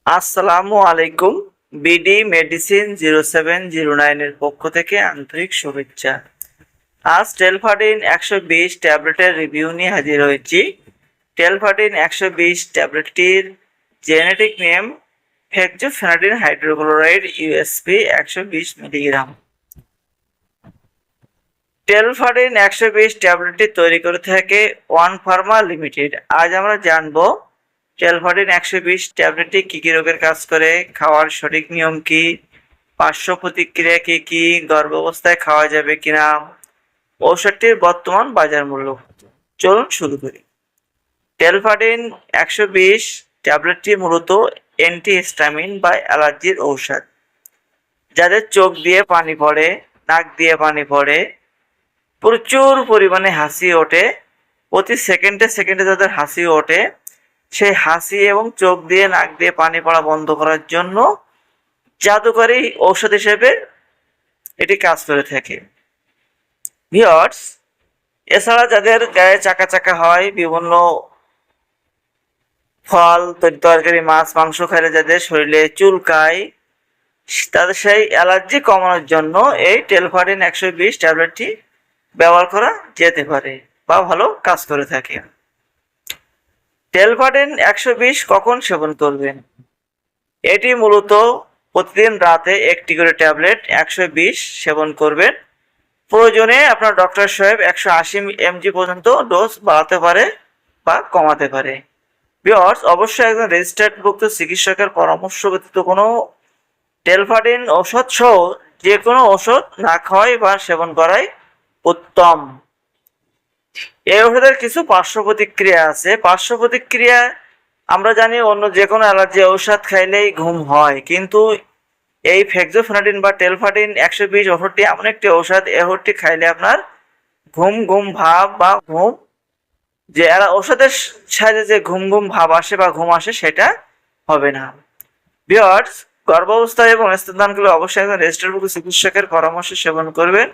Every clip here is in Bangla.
আসসালামু আলাইকুম। বিডি মেডিসিন 0709 এর পক্ষ থেকে আন্তরিক শুভেচ্ছা। আজ টেলফাডিন 120 ট্যাবলেটের রিভিউ নিয়ে হাজির হয়েছি। টেলফাডিন 120 ট্যাবলেটটির generic name fexofenadine hydrochloride USP 120 milligram. Telfadin 120 ট্যাবলেটটি তৈরি করে থাকে ওয়ান ফার্মা লিমিটেড। আজ আমরা জানবো টেলফাডিন 120 ট্যাবলেটটি কী কী রোগের কাজ করে, খাওয়ার সঠিক নিয়ম কি, পার্শ্ব প্রতিক্রিয়া কি, গর্ভাবস্থায় খাওয়া যাবে কিনা, ঔষধটির বর্তমান বাজার মূল্য। চলুন শুরু করি। টেলফাডিন 120 ট্যাবলেটটি মূলত অ্যান্টিহিস্টামিন বা অ্যালার্জির ঔষধ। যাদের চোখ দিয়ে পানি পড়ে, নাক দিয়ে পানি পড়ে, প্রচুর পরিমাণে হাসি ওঠে, প্রতি সেকেন্ডে যাদের হাসি ওঠে, সেই হাসি এবং চোখ দিয়ে নাক দিয়ে পানি পড়া বন্ধ করার জন্য জাদুকরী ঔষধ হিসেবে এটি কাজ করে থাকে। ভিউয়ার্স, এছাড়া যাদের গায়ে চাকা চাকা হয়, বিভিন্ন ফল তরকারি মাছ মাংস খাইলে যাদের শরীরে চুলকায়, তাদের সেই অ্যালার্জি কমানোর জন্য এই টেলফাডিন 120 ট্যাবলেটটি ব্যবহার করা যেতে পারে বা ভালো কাজ করে থাকে। টেলফাডিন 120 কখন সেবন করবেন? এটি মূলত প্রতিদিন রাতে একটি করে ট্যাবলেট 120 সেবন করবেন। প্রয়োজনে আপনার ডক্টর সাহেব 180 mg পর্যন্ত ডোজ বাড়াতে পারে বা কমাতে পারে। ভিউয়ার্স, অবশ্যই একজন রেজিস্টার্ড ভুক্ত চিকিৎসকের পরামর্শ ব্যতীত কোনো টেলফাডিন ঔষধ সহ যে কোনো ওষুধ না খাওয়াই বা সেবন করাই উত্তম। এই ওষুধের কিছু পার্শ্ব প্রতিক্রিয়া আছে। পার্শ্ব প্রতিক্রিয়া আমরা জানি অন্য যে কোনো অ্যালার্জি ঔষধ খাইলেই ঘুম হয়, কিন্তু এই ফেক্সোফেনাডিন বা টেলফাডিন 120 ওষুধটি এমন একটি ঔষধ, এই ওষুধটি খাইলে আপনার ঘুম ভাব বা ঘুম যে ঔষধের সাহায্যে যে ঘুম ভাব আসে বা ঘুম আসে সেটা হবে না। ভিউয়ার্স, গর্ভাবস্থায় এবং স্তনদানকালে অবশ্যই একজন রেজিস্টার্ড চিকিৎসকের পরামর্শ সেবন করবেন।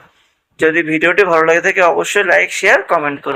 যদি ভিডিওটি ভালো লাগে থাকে অবশ্যই লাইক শেয়ার কমেন্ট করবেন।